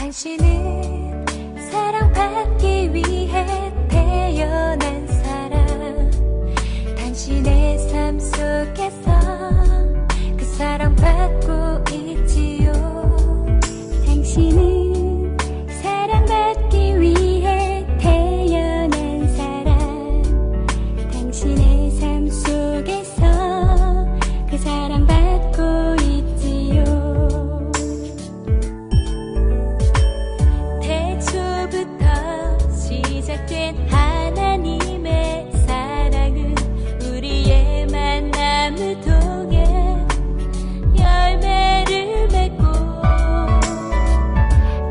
당신은 사랑받기 위해 태어난 사람. 당신의 삶 속에서 그 사랑받고 있지요. 당신은 사랑받기 위해 태어난 사람. 당신의 삶 속에서 그 사랑받고 있지요. 태초부터 시작된 하나님의 사랑은 우리의 만남을 통해 열매를 맺고,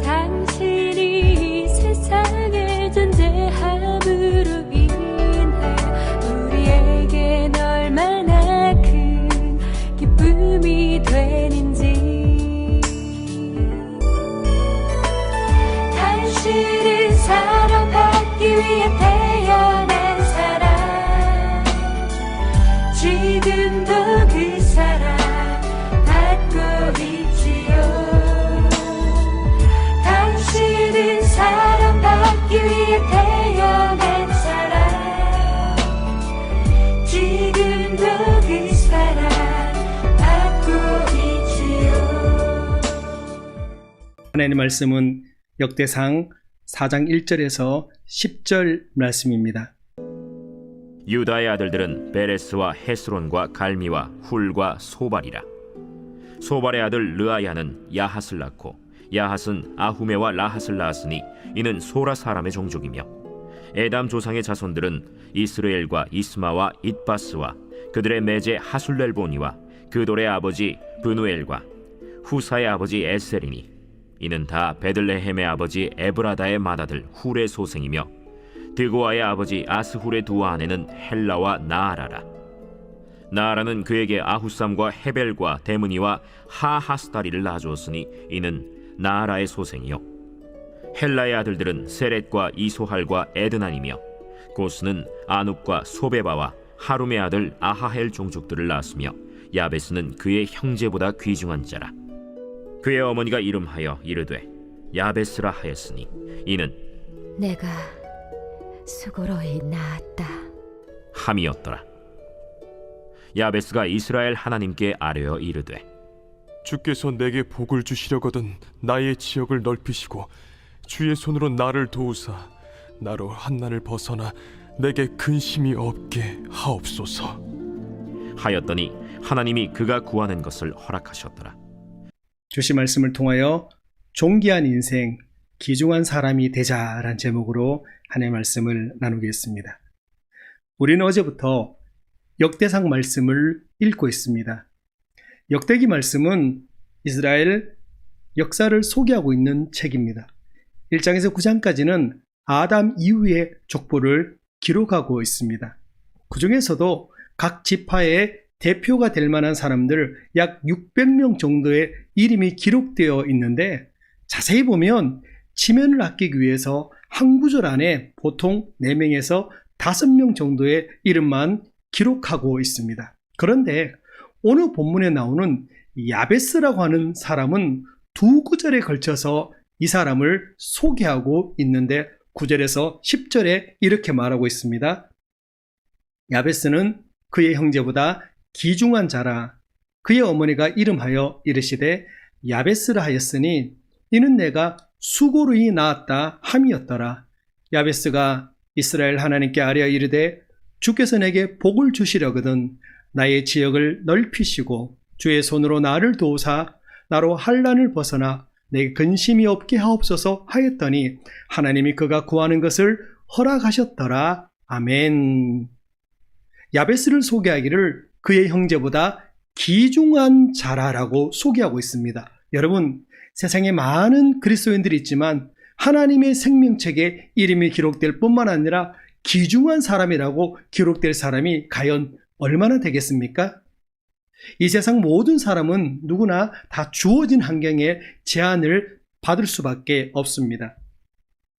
당신이 세상을 존재함으로 인해 우리에겐 얼마나 큰 기쁨이 되는지. 당신은 사랑받기 위해 태어난 사람. 지금도 그 사랑 받고 있지요. 당신은 사랑받기 위해 태어난 사람. 지금도 그 사랑 받고 있지요. 하나님의 말씀은 역대상 4장 1절에서 10절 말씀입니다. 유다의 아들들은 베레스와 헤스론과 갈미와 훌과 소발이라. 소발의 아들 르아야는 야핫을 낳고, 야핫은 아후메와 라핫을 낳았으니 이는 소라 사람의 종족이며, 에담 조상의 자손들은 이스르엘과 이스마와 잇바스와 그들의 매제 하술렐보니와 그돌의 아버지 브누엘과 후사의 아버지 에셀이니 이는 다 베들레헴의 아버지 에브라다의 맏아들 훌의 소생이며, 드고아의 아버지 아스훌의 두 아내는 헬라와 나아라라. 나아라는 그에게 아후삼과 헤벨과 데므니와 하하스다리를 낳아주었으니 이는 나아라의 소생이요. 헬라의 아들들은 세렛과 이소할과 에드난이며, 고스는 아눕과 소베바와 하룸의 아들 아하헬 종족들을 낳았으며, 야베스는 그의 형제보다 귀중한 자라. 그의 어머니가 이름하여 이르되 야베스라 하였으니 이는 내가 수고로이 낳았다 함이었더라. 야베스가 이스라엘 하나님께 아뢰어 이르되 주께서 내게 복을 주시려거든 나의 지역을 넓히시고 주의 손으로 나를 도우사 나로 한난을 벗어나 내게 근심이 없게 하옵소서 하였더니 하나님이 그가 구하는 것을 허락하셨더라. 주신 말씀을 통하여 존귀한 인생, 귀중한 사람이 되자라는 제목으로 하나님의 말씀을 나누겠습니다. 우리는 어제부터 역대상 말씀을 읽고 있습니다. 역대기 말씀은 이스라엘 역사를 소개하고 있는 책입니다. 1장에서 9장까지는 아담 이후의 족보를 기록하고 있습니다. 그 중에서도 각 지파의 대표가 될 만한 사람들 약 600명 정도의 이름이 기록되어 있는데, 자세히 보면 지면을 아끼기 위해서 한 구절 안에 보통 4명에서 5명 정도의 이름만 기록하고 있습니다. 그런데 오늘 본문에 나오는 야베스라고 하는 사람은 2구절에 걸쳐서 이 사람을 소개하고 있는데, 9절에서 10절에 이렇게 말하고 있습니다. 야베스는 그의 형제보다 귀중한 자라. 그의 어머니가 이름하여 이르시되 야베스라 하였으니 이는 내가 수고로이 낳았다 함이었더라. 야베스가 이스라엘 하나님께 아뢰어 이르되 주께서 내게 복을 주시려거든 나의 지역을 넓히시고 주의 손으로 나를 도우사 나로 한란을 벗어나 내게 근심이 없게 하옵소서 하였더니 하나님이 그가 구하는 것을 허락하셨더라. 아멘. 야베스를 소개하기를 그의 형제보다 귀중한 자라라고 소개하고 있습니다. 여러분, 세상에 많은 그리스도인들이 있지만 하나님의 생명책에 이름이 기록될 뿐만 아니라 귀중한 사람이라고 기록될 사람이 과연 얼마나 되겠습니까? 이 세상 모든 사람은 누구나 다 주어진 환경에 제한을 받을 수밖에 없습니다.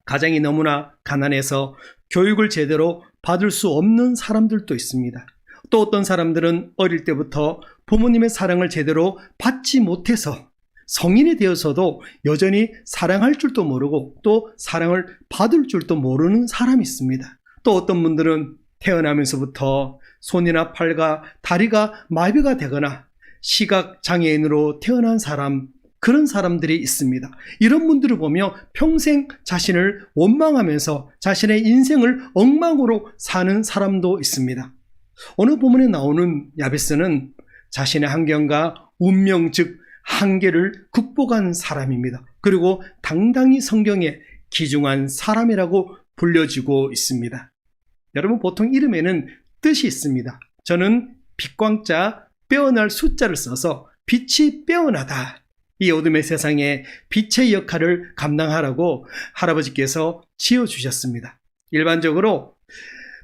가정이 너무나 가난해서 교육을 제대로 받을 수 없는 사람들도 있습니다. 또 어떤 사람들은 어릴 때부터 부모님의 사랑을 제대로 받지 못해서 성인이 되어서도 여전히 사랑할 줄도 모르고 또 사랑을 받을 줄도 모르는 사람이 있습니다. 또 어떤 분들은 태어나면서부터 손이나 팔과 다리가 마비가 되거나 시각장애인으로 태어난 사람, 그런 사람들이 있습니다. 이런 분들을 보며 평생 자신을 원망하면서 자신의 인생을 엉망으로 사는 사람도 있습니다. 오늘 본문에 나오는 야베스는 자신의 환경과 운명 즉 한계를 극복한 사람입니다. 그리고 당당히 성경에 귀중한 사람이라고 불려지고 있습니다. 여러분, 보통 이름에는 뜻이 있습니다. 저는 빛광자 빼어날 숫자를 써서 빛이 빼어나다, 이 어둠의 세상에 빛의 역할을 감당하라고 할아버지께서 지어주셨습니다. 일반적으로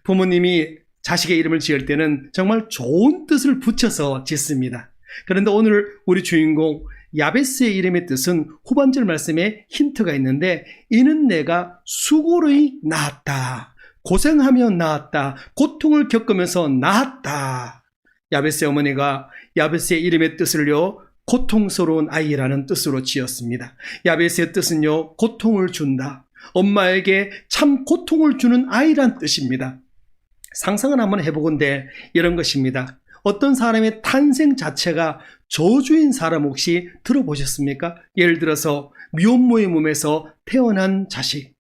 부모님이 자식의 이름을 지을 때는 정말 좋은 뜻을 붙여서 짓습니다. 그런데 오늘 우리 주인공 야베스의 이름의 뜻은 후반절 말씀에 힌트가 있는데, 이는 내가 수고로 낳았다, 고생하며 낳았다, 고통을 겪으면서 낳았다. 야베스의 어머니가 야베스의 이름의 뜻을요, 고통스러운 아이라는 뜻으로 지었습니다. 야베스의 뜻은요, 고통을 준다, 엄마에게 참 고통을 주는 아이란 뜻입니다. 상상을 한번 해보건대 이런 것입니다. 어떤 사람의 탄생 자체가 저주인 사람 혹시 들어보셨습니까? 예를 들어서 미혼모의 몸에서 태어난 자식,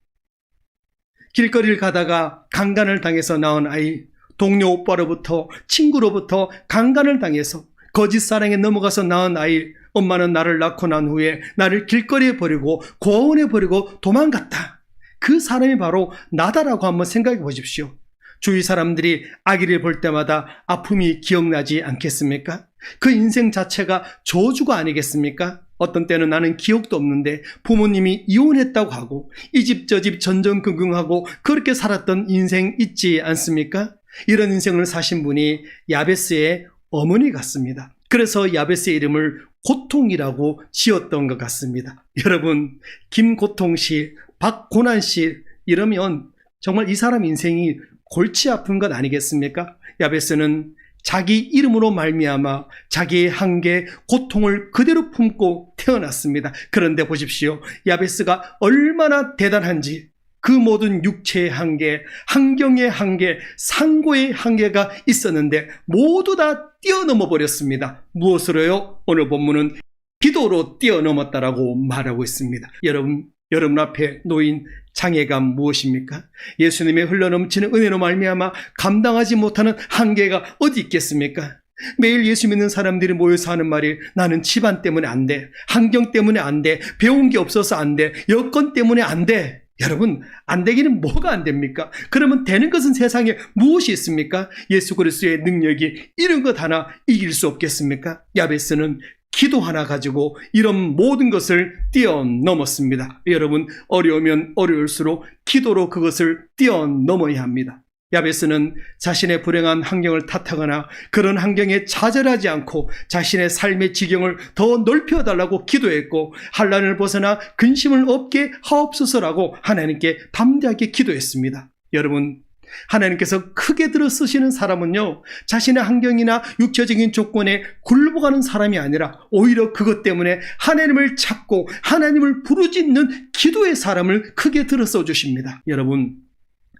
길거리를 가다가 강간을 당해서 낳은 아이, 동료 오빠로부터, 친구로부터 강간을 당해서 거짓 사랑에 넘어가서 낳은 아이, 엄마는 나를 낳고 난 후에 나를 길거리에 버리고 고아원에 버리고 도망갔다. 그 사람이 바로 나다라고 한번 생각해 보십시오. 주위 사람들이 아기를 볼 때마다 아픔이 기억나지 않겠습니까? 그 인생 자체가 저주가 아니겠습니까? 어떤 때는 나는 기억도 없는데 부모님이 이혼했다고 하고 이 집 저 집 전전긍긍하고 그렇게 살았던 인생 있지 않습니까? 이런 인생을 사신 분이 야베스의 어머니 같습니다. 그래서 야베스의 이름을 고통이라고 지었던 것 같습니다. 여러분, 김고통씨, 박고난씨 이러면 정말 이 사람 인생이 골치 아픈 것 아니겠습니까? 야베스는 자기 이름으로 말미암아 자기의 한계, 고통을 그대로 품고 태어났습니다. 그런데 보십시오. 야베스가 얼마나 대단한지, 그 모든 육체의 한계, 환경의 한계, 상고의 한계가 있었는데 모두 다 뛰어넘어 버렸습니다. 무엇으로요? 오늘 본문은 기도로 뛰어넘었다라고 말하고 있습니다. 여러분 앞에 놓인 장애가 무엇입니까? 예수님의 흘러넘치는 은혜로 말미암아 감당하지 못하는 한계가 어디 있겠습니까? 매일 예수 믿는 사람들이 모여서 하는 말이, 나는 집안 때문에 안 돼, 환경 때문에 안 돼, 배운 게 없어서 안 돼, 여건 때문에 안 돼. 여러분, 안 되기는 뭐가 안 됩니까? 그러면 되는 것은 세상에 무엇이 있습니까? 예수 그리스도의 능력이 이런 것 하나 이길 수 없겠습니까? 야베스는 기도 하나 가지고 이런 모든 것을 뛰어넘었습니다. 여러분, 어려우면 어려울수록 기도로 그것을 뛰어넘어야 합니다. 야베스는 자신의 불행한 환경을 탓하거나 그런 환경에 좌절하지 않고 자신의 삶의 지경을 더 넓혀달라고 기도했고, 환난을 벗어나 근심을 없게 하옵소서라고 하나님께 담대하게 기도했습니다. 여러분, 하나님께서 크게 들어 쓰시는 사람은요, 자신의 환경이나 육체적인 조건에 굴복하는 사람이 아니라 오히려 그것 때문에 하나님을 찾고 하나님을 부르짖는 기도의 사람을 크게 들어 써주십니다. 여러분,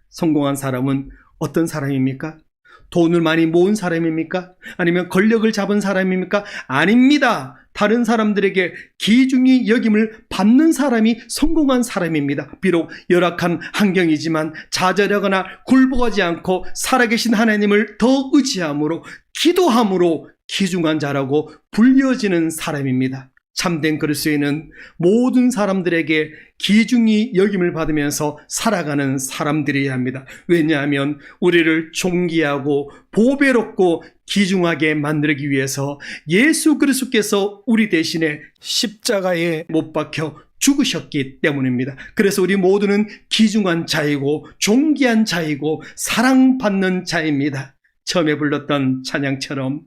성공한 사람은 어떤 사람입니까? 돈을 많이 모은 사람입니까? 아니면 권력을 잡은 사람입니까? 아닙니다. 다른 사람들에게 귀중히 여김을 받는 사람이 성공한 사람입니다. 비록 열악한 환경이지만 좌절하거나 굴복하지 않고 살아계신 하나님을 더 의지함으로, 기도함으로 귀중한 자라고 불려지는 사람입니다. 참된 그리스도인은 모든 사람들에게 귀중히 여김을 받으면서 살아가는 사람들이어야 합니다. 왜냐하면 우리를 존귀하고 보배롭고 귀중하게 만들기 위해서 예수 그리스도께서 우리 대신에 십자가에 못 박혀 죽으셨기 때문입니다. 그래서 우리 모두는 귀중한 자이고 존귀한 자이고 사랑받는 자입니다. 처음에 불렀던 찬양처럼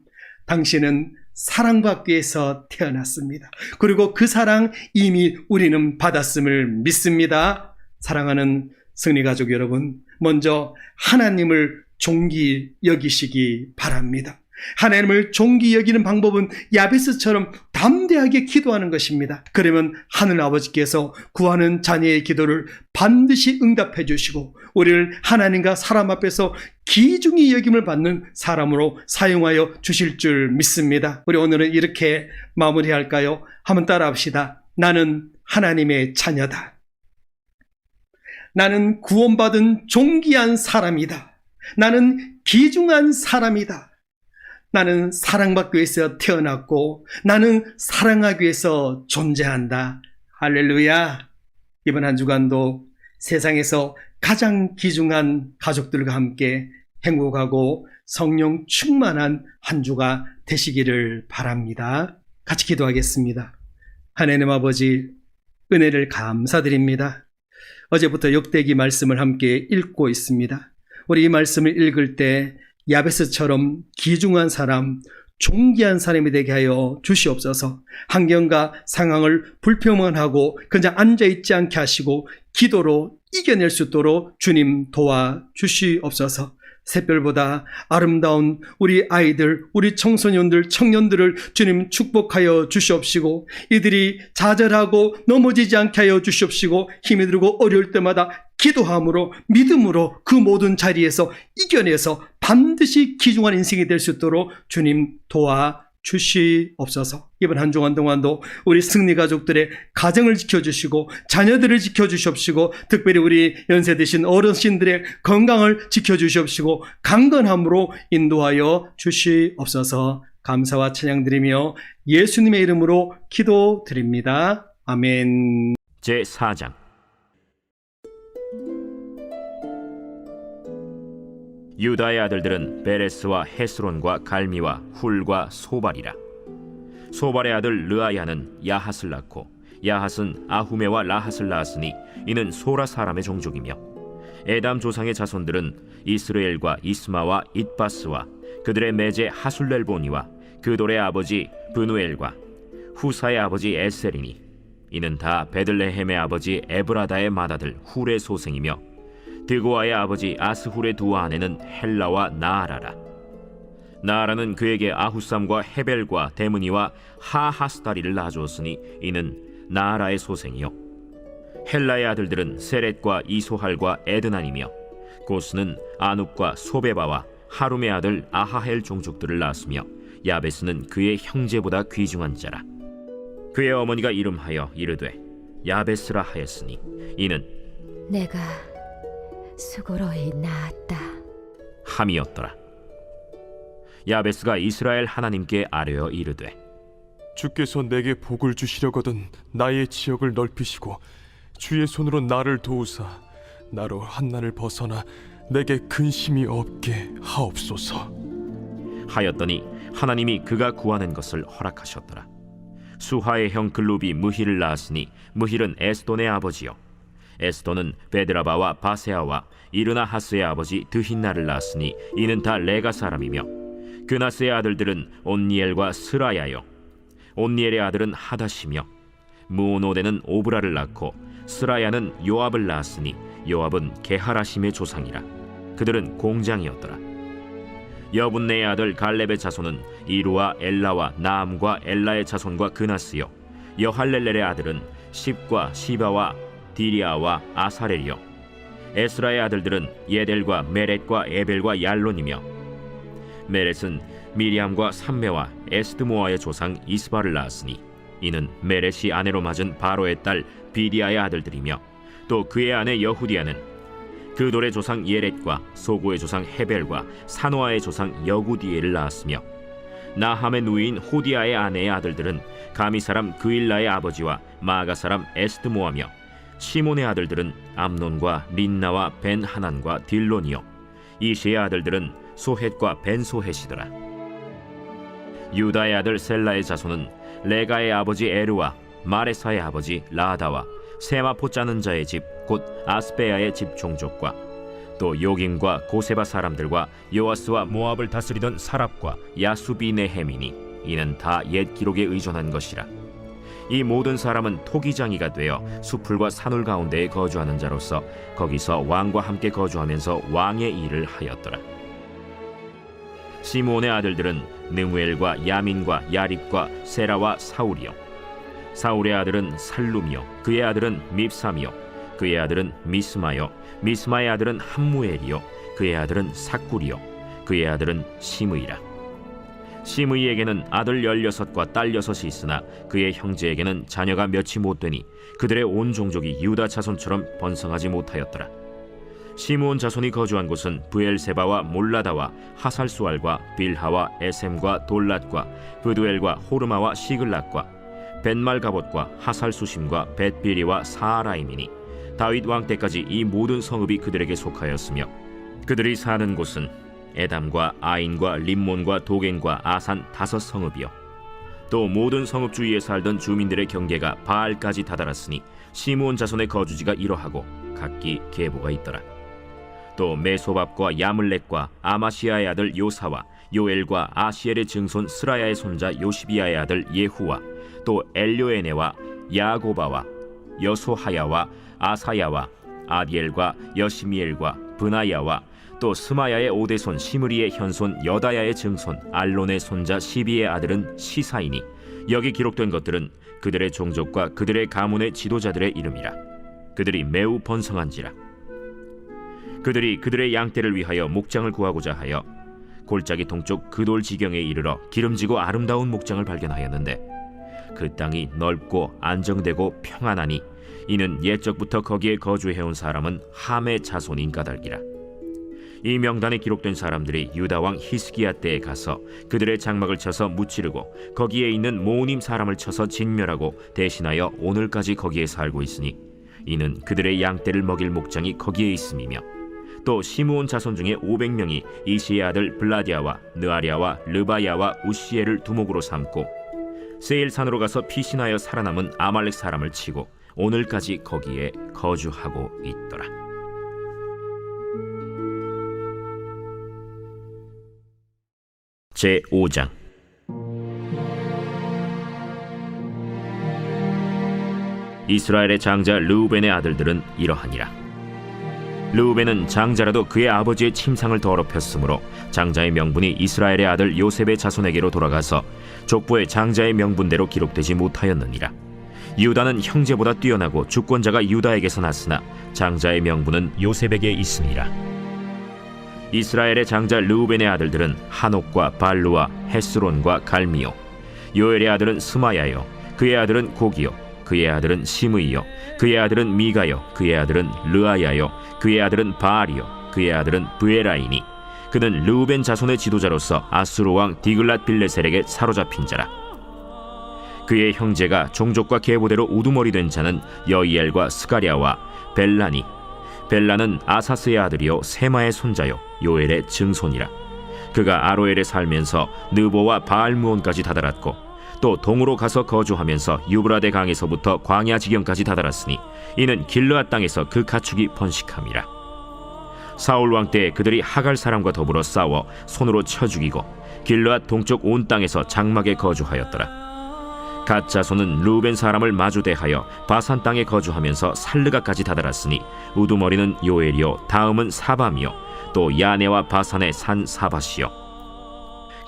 당신은 사랑받기 위해서 태어났습니다. 그리고 그 사랑 이미 우리는 받았음을 믿습니다. 사랑하는 승리가족 여러분, 먼저 하나님을 존귀 여기시기 바랍니다. 하나님을 존귀 여기는 방법은 야베스처럼 담대하게 기도하는 것입니다. 그러면 하늘 아버지께서 구하는 자녀의 기도를 반드시 응답해 주시고 우리를 하나님과 사람 앞에서 귀중히 여김을 받는 사람으로 사용하여 주실 줄 믿습니다. 우리 오늘은 이렇게 마무리할까요? 한번 따라합시다. 나는 하나님의 자녀다. 나는 구원받은 존귀한 사람이다. 나는 귀중한 사람이다. 나는 사랑받기 위해서 태어났고 나는 사랑하기 위해서 존재한다. 할렐루야. 이번 한 주간도 세상에서 가장 귀중한 가족들과 함께 행복하고 성령 충만한 한 주가 되시기를 바랍니다. 같이 기도하겠습니다. 하나님 아버지, 은혜를 감사드립니다. 어제부터 역대기 말씀을 함께 읽고 있습니다. 우리 이 말씀을 읽을 때 야베스처럼 귀중한 사람, 존귀한 사람이 되게 하여 주시옵소서. 환경과 상황을 불평만하고 그냥 앉아있지 않게 하시고 기도로 이겨낼 수 있도록 주님 도와주시옵소서. 샛별보다 아름다운 우리 아이들, 우리 청소년들, 청년들을 주님 축복하여 주시옵시고 이들이 좌절하고 넘어지지 않게 하여 주시옵시고 힘이 들고 어려울 때마다 기도함으로 믿음으로 그 모든 자리에서 이겨내서 반드시 귀중한 인생이 될 수 있도록 주님 도와주시옵소서. 이번 한 주간 동안도 우리 승리 가족들의 가정을 지켜주시고 자녀들을 지켜주시옵시고 특별히 우리 연세 드신 어르신들의 건강을 지켜주시옵시고 강건함으로 인도하여 주시옵소서. 감사와 찬양드리며 예수님의 이름으로 기도드립니다. 아멘. 제4장. 유다의 아들들은 베레스와 헤스론과 갈미와 훌과 소발이라. 소발의 아들 르아야는 야핫을 낳고 야핫은 아후메와 라핫을 낳았으니 이는 소라 사람의 종족이며 에담 조상의 자손들은 이스라엘과 이스마와 잇바스와 그들의 매제 하술렐보니와 그돌의 아버지 브누엘과 후사의 아버지 에셀이니 이는 다 베들레헴의 아버지 에브라다의 맏아들 훌의 소생이며 드고아의 아버지 아스훌의 두 아내는 헬라와 나아라라. 나아라는 그에게 아후삼과 헤벨과 데므니와 하하스다리를 낳아주었으니 이는 나아라의 소생이요 헬라의 아들들은 세렛과 이소할과 에드난이며 고스는 아눕과 소베바와 하룸의 아들 아하헬 종족들을 낳았으며 야베스는 그의 형제보다 귀중한 자라. 그의 어머니가 이름하여 이르되 야베스라 하였으니 이는 내가 수고로이 낳았다 함이었더라. 야베스가 이스라엘 하나님께 아뢰어 이르되 주께서 내게 복을 주시려거든 나의 지역을 넓히시고 주의 손으로 나를 도우사 나로 한난을 벗어나 내게 근심이 없게 하옵소서. 하였더니 하나님이 그가 구하는 것을 허락하셨더라. 수하의 형 글룹이 무힐을 낳았으니 무힐은 에스돈의 아버지요 에스돈은 베드라바와 바세아와 이르나하스의 아버지 드힌나를 낳았으니 이는 다 레가 사람이며 그나스의 아들들은 온니엘과 스라야요 온니엘의 아들은 하다시며 무오노데는 오브라를 낳고 스라야는 요압을 낳았으니 요압은 게하라심의 조상이라. 그들은 공장이었더라. 여분네의 아들 갈렙의 자손은 이루와 엘라와 나암과 엘라의 자손과 그나스요 여할렐렐의 아들은 십과 시바와 디리아와 아사렐이요 에스라의 아들들은 예델과 메렛과 에벨과 얄론이며 메렛은 미리암과 삼메와 에스드모아의 조상 이스바를 낳았으니 이는 메렛이 아내로 맞은 바로의 딸 비디아의 아들들이며 또 그의 아내 여후디아는 그돌의 조상 예렛과 소고의 조상 헤벨과 사노아의 조상 여구디엘을 낳았으며 나함의 누이인 호디아의 아내의 아들들은 가미 사람 그일라의 아버지와 마가 사람 에스드모아며 시몬의 아들들은 암논과 린나와 벤하난과 딜론이요 이시의 아들들은 소헷과 벤소헷이더라. 유다의 아들 셀라의 자손은 레가의 아버지 에르와 마레사의 아버지 라다와 세마포 짜는 자의 집 곧 아스베야의 집 종족과 또 요김과 고세바 사람들과 요아스와 모압을 다스리던 사랍과 야수비네헤미니 이는 다 옛 기록에 의존한 것이라. 이 모든 사람은 토기장이가 되어 수풀과 산울 가운데에 거주하는 자로서 거기서 왕과 함께 거주하면서 왕의 일을 하였더라. 시므온의 아들들은 느무엘과 야민과 야립과 세라와 사울이요 사울의 아들은 살룸이요 그의 아들은 밉삼이요 그의 아들은 미스마요 미스마의 아들은 함무엘이요 그의 아들은 삭굴이요 그의 아들은 시므이라. 시므이에게는 아들 16과 딸 6이 있으나 그의 형제에게는 자녀가 몇이 못되니 그들의 온 종족이 유다 자손처럼 번성하지 못하였더라. 시므온 자손이 거주한 곳은 브엘세바와 몰라다와 하살수알과 빌하와 에셈과 돌랏과 브두엘과 호르마와 시글락과 벤말가봇과 하살수심과 벳비리와 사아라임이니 다윗 왕 때까지 이 모든 성읍이 그들에게 속하였으며 그들이 사는 곳은 에담과 아인과 림몬과 도겐과 아산 5성읍이요 또 모든 성읍 주위에 살던 주민들의 경계가 바알까지 다다랐으니 시므온 자손의 거주지가 이러하고 각기 계보가 있더라. 또 메소밥과 야물렉과 아마시아의 아들 요사와 요엘과 아시엘의 증손 스라야의 손자 요시비아의 아들 예후와 또 엘료에네와 야고바와 여소하야와 아사야와 아디엘과 여시미엘과 브나야와 또 스마야의 오대손 시므리의 현손 여다야의 증손 알론의 손자 시비의 아들은 시사이니 여기 기록된 것들은 그들의 종족과 그들의 가문의 지도자들의 이름이라. 그들이 매우 번성한지라. 그들이 그들의 양떼를 위하여 목장을 구하고자 하여 골짜기 동쪽 그돌 지경에 이르러 기름지고 아름다운 목장을 발견하였는데 그 땅이 넓고 안정되고 평안하니 이는 옛적부터 거기에 거주해온 사람은 함의 자손인 까닭이라. 이 명단에 기록된 사람들이 유다 왕 히스기야 때에 가서 그들의 장막을 쳐서 무찌르고 거기에 있는 모우님 사람을 쳐서 진멸하고 대신하여 오늘까지 거기에 살고 있으니 이는 그들의 양떼를 먹일 목장이 거기에 있음이며 또 시므온 자손 중에 500명이 이시의 아들 블라디아와 느아리아와 르바야와 우시엘을 두목으로 삼고 세일산으로 가서 피신하여 살아남은 아말렉 사람을 치고 오늘까지 거기에 거주하고 있더라. 제5장. 이스라엘의 장자 르우벤의 아들들은 이러하니라. 르우벤은 장자라도 그의 아버지의 침상을 더럽혔으므로 장자의 명분이 이스라엘의 아들 요셉의 자손에게로 돌아가서 족보의 장자의 명분대로 기록되지 못하였느니라. 유다는 형제보다 뛰어나고 주권자가 유다에게서 났으나 장자의 명분은 요셉에게 있으니라. 이스라엘의 장자 르우벤의 아들들은 하녹과 발루와 헤스론과 갈미요 요엘의 아들은 스마야요 그의 아들은 고기요 그의 아들은 시므이요 그의 아들은 미가요 그의 아들은 르아야요 그의 아들은 바알이요 그의 아들은 브에라이니 그는 르우벤 자손의 지도자로서 아수르 왕 디글랏 빌레셀에게 사로잡힌 자라. 그의 형제가 종족과 계보대로 우두머리 된 자는 여이엘과 스가랴와 벨라니. 벨라는 아사스의 아들이요 세마의 손자요 요엘의 증손이라. 그가 아로엘에 살면서 느보와 바알무온까지 다다랐고 또 동으로 가서 거주하면서 유브라데 강에서부터 광야 지경까지 다다랐으니 이는 길르앗 땅에서 그 가축이 번식함이라. 사울 왕 때에 그들이 하갈 사람과 더불어 싸워 손으로 쳐 죽이고 길르앗 동쪽 온 땅에서 장막에 거주하였더라. 갓 자손은 르우벤 사람을 마주대하여 바산 땅에 거주하면서 살르가까지 다다랐으니 우두머리는 요엘이요 다음은 사밤이요 또 야네와 바산의 산 사바시요.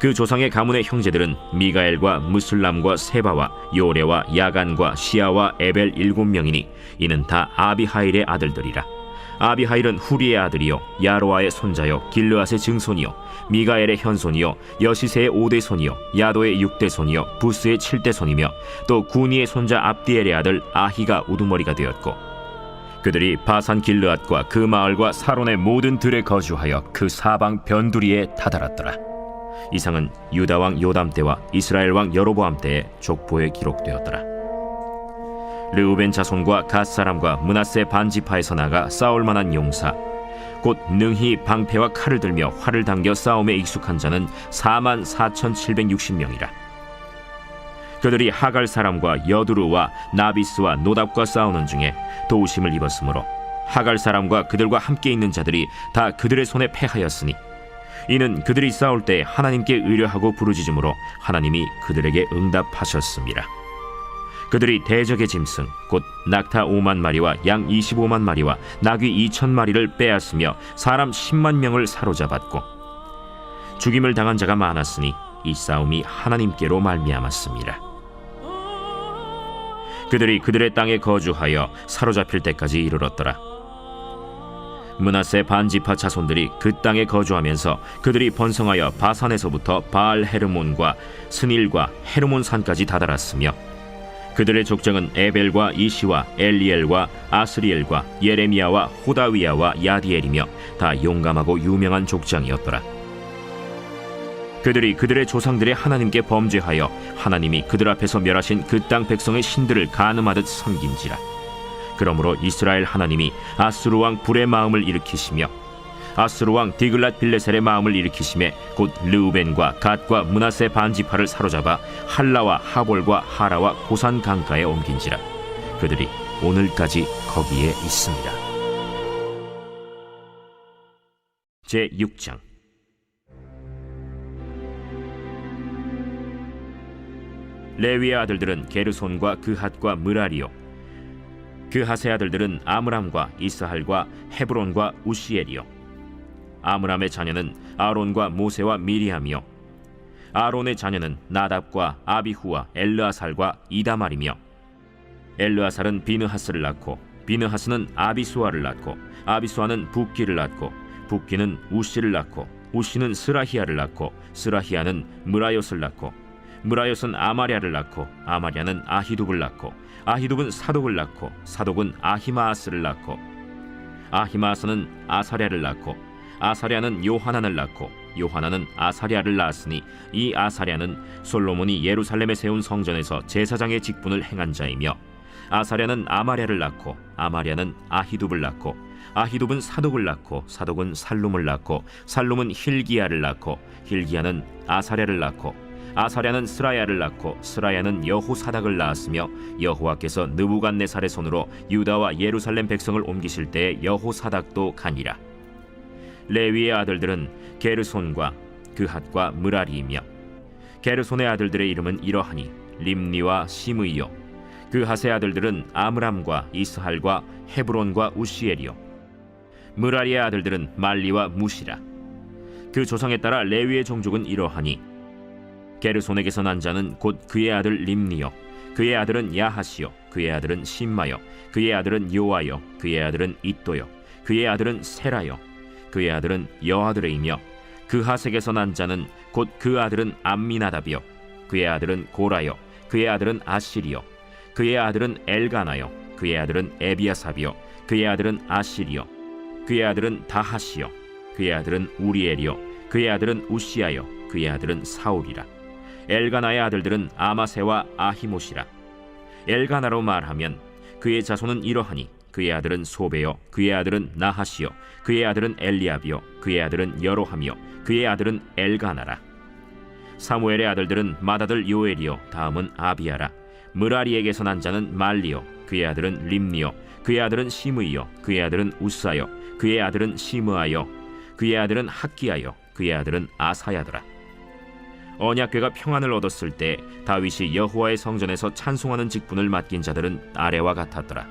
그 조상의 가문의 형제들은 미가엘과 무슬람과 세바와 요레와 야간과 시아와 에벨 7명이니 이는 다 아비하일의 아들들이라. 아비하일은 후리의 아들이요 야로아의 손자요 길르앗의 증손이요 미가엘의 현손이요 여시세의 5대손이요 야도의 6대손이요 부스의 7대손이며 또 구니의 손자 압디엘의 아들 아히가 우두머리가 되었고 그들이 바산 길르앗과 그 마을과 사론의 모든 들에 거주하여 그 사방 변두리에 다다랐더라. 이상은 유다 왕 요담 때와 이스라엘 왕 여로보암 때의 족보에 기록되었더라. 르우벤 자손과 갓 사람과 므낫세 반지파에서 나가 싸울 만한 용사 곧 능히 방패와 칼을 들며 활을 당겨 싸움에 익숙한 자는 44,760명이라. 그들이 하갈 사람과 여두루와 나비스와 노답과 싸우는 중에 도우심을 입었으므로 하갈 사람과 그들과 함께 있는 자들이 다 그들의 손에 패하였으니 이는 그들이 싸울 때 하나님께 의뢰하고 부르짖음으로 하나님이 그들에게 응답하셨습니다. 그들이 대적의 짐승 곧 낙타 5만 마리와 양 25만 마리와 나귀 2천 마리를 빼앗으며 사람 10만 명을 사로잡았고 죽임을 당한 자가 많았으니 이 싸움이 하나님께로 말미암았습니다. 그들이 그들의 땅에 거주하여 사로잡힐 때까지 이르렀더라. 므낫세 반지파 자손들이 그 땅에 거주하면서 그들이 번성하여 바산에서부터 바알 헤르몬과 스닐과 헤르몬 산까지 다다랐으며 그들의 족장은 에벨과 이시와 엘리엘과 아스리엘과 예레미야와 호다위야와 야디엘이며 다 용감하고 유명한 족장이었더라. 그들이 그들의 조상들의 하나님께 범죄하여 하나님이 그들 앞에서 멸하신 그 땅 백성의 신들을 간음하듯 섬긴지라. 그러므로 이스라엘 하나님이 아수르 왕 불의 마음을 일으키시며 아수르 왕 디글랏 빌레셀의 마음을 일으키심에 곧 르우벤과 갓과 므낫세 반지파를 사로잡아 할라와 하볼과 하라와 고산 강가에 옮긴지라. 그들이 오늘까지 거기에 있습니다. 제6장. 레위의 아들들은 게르손과 그핫과 므라리요, 그핫의 아들들은 아므람과 이스할과 헤브론과 우시엘이요, 아므람의 자녀는 아론과 모세와 미리암이요, 아론의 자녀는 나답과 아비후와 엘르아살과 이다말이며, 엘르아살은 비느하스를 낳고 비느하스는 아비수아를 낳고 아비수아는 붓기를 낳고 붓기는 우시를 낳고 우시는 스라히야를 낳고 스라히야는 므라옅을 낳고 므라옅은 아마랴를 낳고 아마랴는 아히둡을 낳고 아히둡은 사독을 낳고 사독은 아히마아스를 낳고 아히마아스는 아사랴를 낳고 아사랴는 요하난을 낳고 요하난은 아사랴를 낳았으니 이 아사랴는 솔로몬이 예루살렘에 세운 성전에서 제사장의 직분을 행한 자이며 아사랴는 아마랴를 낳고 아마랴는 아히둡을 낳고 아히둡은 사독을 낳고 사독은 살룸을 낳고 살룸은 힐기야를 낳고 힐기야는 아사랴를 낳고 아사랴는 스라야를 낳고 스라야는 여호사닥을 낳았으며 여호와께서 느부갓네살의 손으로 유다와 예루살렘 백성을 옮기실 때에 여호사닥도 가니라. 레위의 아들들은 게르손과 그핫과 므라리이며 게르손의 아들들의 이름은 이러하니 림니와 시므이요, 그핫의 아들들은 아므람과 이스할과 헤브론과 우시엘이요, 므라리의 아들들은 말리와 무시라. 그 조상에 따라 레위의 종족은 이러하니 게르손에게서 난 자는 곧 그의 아들 림니요, 그의 아들은 야하시요, 그의 아들은 심마요, 그의 아들은 요아요, 그의 아들은 잇도요, 그의 아들은 세라요, 그의 아들은 여아드레이며 그핫에게서 난 자는 곧 그 아들은 암미나답이요, 그의 아들은 고라요, 그의 아들은 아시리요, 그의 아들은 엘가나요, 그의 아들은 에비아삽이요, 그의 아들은 아시리요, 그의 아들은 다하시요, 그의 아들은 우리엘이요, 그의 아들은 우시아요, 그의 아들은 사울이라. 엘가나의 아들들은 아마세와 아히모시라. 엘가나로 말하면 그의 자손은 이러하니 그의 아들은 소베요, 그의 아들은 나하시요, 그의 아들은 엘리압이요, 그의 아들은 여로함이요, 그의 아들은 엘가나라. 사무엘의 아들들은 맏아들 요엘이요, 다음은 아비아라. 므라리에게서 난 자는 말리요, 그의 아들은 림니요, 그의 아들은 시므이요, 그의 아들은 우사요, 그의 아들은 시므아요, 그의 아들은 학기야요, 그의 아들은 아사야더라. 언약궤가 평안을 얻었을 때 다윗이 여호와의 성전에서 찬송하는 직분을 맡긴 자들은 아래와 같았더라.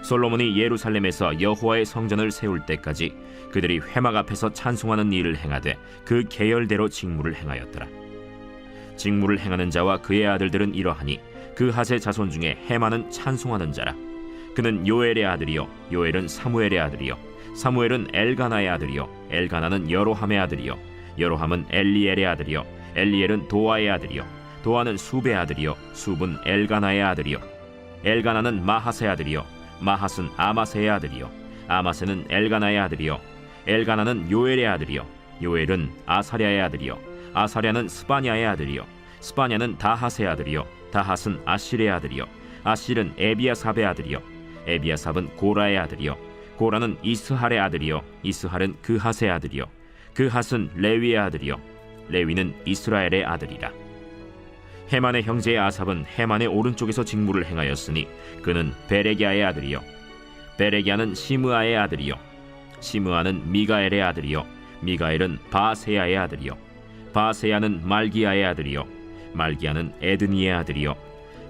솔로몬이 예루살렘에서 여호와의 성전을 세울 때까지 그들이 회막 앞에서 찬송하는 일을 행하되 그 계열대로 직무를 행하였더라. 직무를 행하는 자와 그의 아들들은 이러하니 그핫의 자손 중에 헤만은 찬송하는 자라. 그는 요엘의 아들이요, 요엘은 사무엘의 아들이요, 사무엘은 엘가나의 아들이요, 엘가나는 여로함의 아들이요, 여로함은 엘리엘의 아들이요, 엘리엘은 도아의 아들이요, 도아는 숲의 아들이요, 숲은 엘가나의 아들이요, 엘가나는 마하스의 아들이요, 마하스는 아마세의 아들이요, 아마세는 엘가나의 아들이요, 엘가나는 요엘의 아들이요, 요엘은 아사랴의 아들이요, 아사랴는 스바냐의 아들이요, 스바냐는 다핫의 아들이요, 다핫은 아실의 아들이요, 아실은 에비아삽의 아들이요, 에비아삽은 고라의 아들이요, 고라는 이스할의 아들이요, 이스할은 그핫의 아들이요, 그핫은 레위의 아들이요, 레위는 이스라엘의 아들이라. 헤만의 형제 아삽은 헤만의 오른쪽에서 직무를 행하였으니 그는 베레기야의 아들이요, 베레기야는 시므아의 아들이요, 시므아는 미가엘의 아들이요, 미가엘은 바세야의 아들이요, 바세야는 말기야의 아들이요, 말기야는 에드니의 아들이요,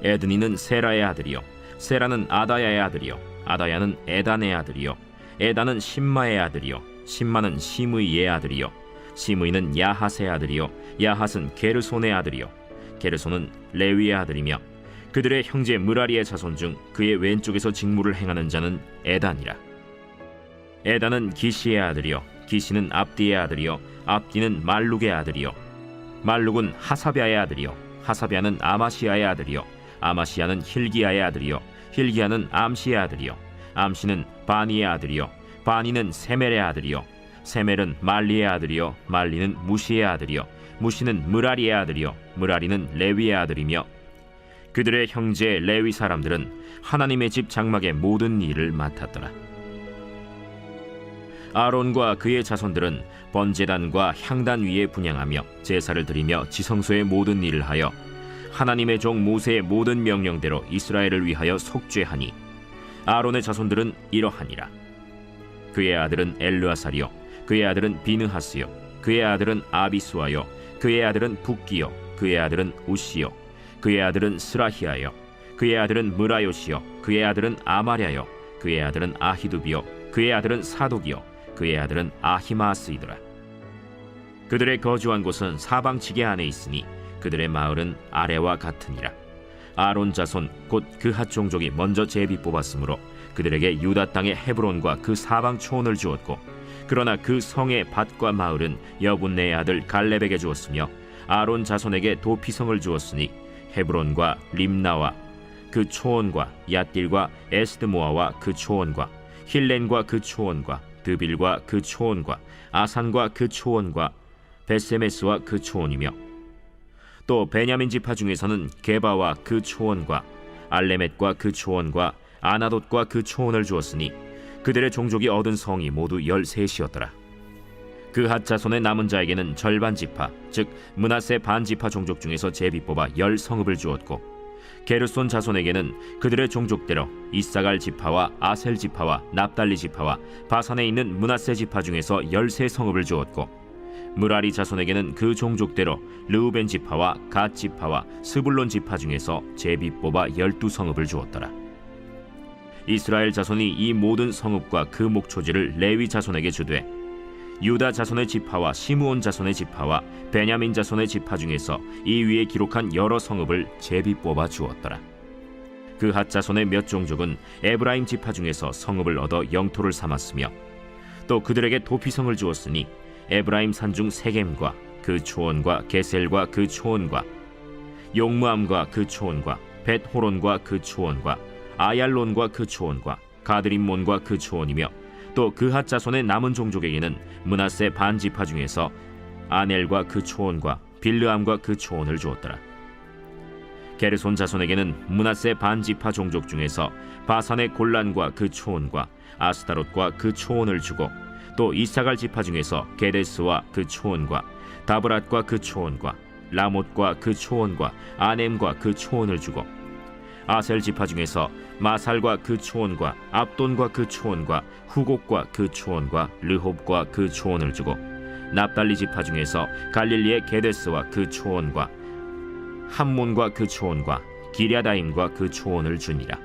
에드니는 세라의 아들이요, 세라는 아다야의 아들이요, 아다야는 에단의 아들이요, 에단은 심마의 아들이요, 심마는 시므이의 아들이요, 시므이는 야핫의 아들이요 야핫은 게르손의 아들이요 게르손은 레위의 아들이며 그들의 형제 므라리의 자손 중 그의 왼쪽에서 직무를 행하는 자는 에단이라. 에단은 기시의 아들이요 기시는 압디의 아들이요 압디는 말룩의 아들이요 말룩은 하사비아의 아들이요 하사비아는 아마시아의 아들이요 아마시아는 힐기야의 아들이요 힐기야는 암시의 아들이요 암시는 바니의 아들이요 바니는 세멜의 아들이요 세멜은 말리의 아들이요 말리는 무시의 아들이요 무시는 므라리의 아들이요 므라리는 레위의 아들이며 그들의 형제 레위 사람들은 하나님의 집 장막의 모든 일을 맡았더라. 아론과 그의 자손들은 번제단과 향단 위에 분향하며 제사를 드리며 지성소의 모든 일을 하여 하나님의 종 모세의 모든 명령대로 이스라엘을 위하여 속죄하니 아론의 자손들은 이러하니라. 그의 아들은 엘르아살이요 그의 아들은 비느하스요 그의 아들은 아비수아요 그의 아들은 붓기요 그의 아들은 우시요 그의 아들은 스라히아요 그의 아들은 므라요시요 그의 아들은 아마랴요 그의 아들은 아히두비요 그의 아들은 사독이요 그의 아들은 아히마스이더라. 그들의 거주한 곳은 사방 지게 안에 있으니 그들의 마을은 아래와 같으니라. 아론 자손 곧 그핫 종족이 먼저 제비 뽑았으므로 그들에게 유다 땅의 헤브론과 그 사방 초원을 주었고 그러나 그 성의 밭과 마을은 여분네의 아들 갈렙에게 주었으며 아론 자손에게 도피성을 주었으니 헤브론과 림나와 그 초원과 얏딜과 에스드모아와 그 초원과 힐렌과 그 초원과 드빌과 그 초원과 아산과 그 초원과 베세메스와 그 초원이며 또 베냐민 지파 중에서는 게바와 그 초원과 알레멧과 그 초원과 아나돗과 그 초원을 주었으니 그들의 종족이 얻은 성이 모두 13이었더라. 그핫 자손의 남은 자에게는 절반 지파 즉 므낫세 반 지파 종족 중에서 제비 뽑아 10성읍을 주었고 게르손 자손에게는 그들의 종족대로 이사갈 지파와 아셀 지파와 납달리 지파와 바산에 있는 므낫세 지파 중에서 13성읍을 주었고 므라리 자손에게는 그 종족대로 르우벤 지파와 갓 지파와 스불론 지파 중에서 제비 뽑아 12성읍을 주었더라. 이스라엘 자손이 이 모든 성읍과 그 목초지를 레위 자손에게 주되 유다 자손의 지파와 시므온 자손의 지파와 베냐민 자손의 지파 중에서 이 위에 기록한 여러 성읍을 제비 뽑아 주었더라. 그핫 자손의 몇 종족은 에브라임 지파 중에서 성읍을 얻어 영토를 삼았으며 또 그들에게 도피성을 주었으니 에브라임 산중 세겜과 그 초원과 게셀과 그 초원과 용무암과 그 초원과 벳호론과 그 초원과 아얄론과 그 초원과 가드림몬과 그 초원이며 또 그핫 자손의 남은 종족에게는 므낫세 반 지파 중에서 아넬과 그 초원과 빌르암과 그 초원을 주었더라. 게르손 자손에게는 므낫세 반 지파 종족 중에서 바산의 골란과 그 초원과 아스타롯과 그 초원을 주고 또 이사갈 지파 중에서 게데스와 그 초원과 다브랏과 그 초원과 라못과 그 초원과 아넴과 그 초원을 주고 아셀 지파 중에서 마살과 그 초원과 압돈과 그 초원과 후곡과 그 초원과 르홉과 그 초원을 주고 납달리 지파 중에서 갈릴리의 게데스와 그 초원과 함몬과 그 초원과 기랴다임과 그 초원을 주니라.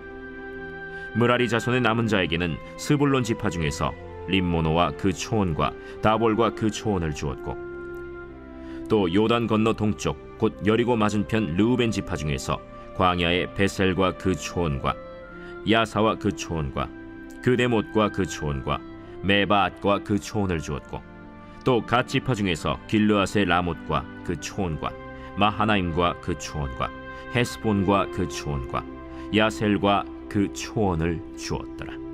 므라리 자손의 남은 자에게는 스불론 지파 중에서 림모노와 그 초원과 다볼과 그 초원을 주었고 또 요단 건너 동쪽 곧 여리고 맞은편 르우벤 지파 중에서 광야의 베셀과 그 초원과 야사와 그 초원과 그데못과 그 초원과 메바앗과 그 초원을 주었고 또 갓 지파 중에서 길르앗의 라못과 그 초원과 마하나임과 그 초원과 헤스본과 그 초원과 야셀과 그 초원을 주었더라.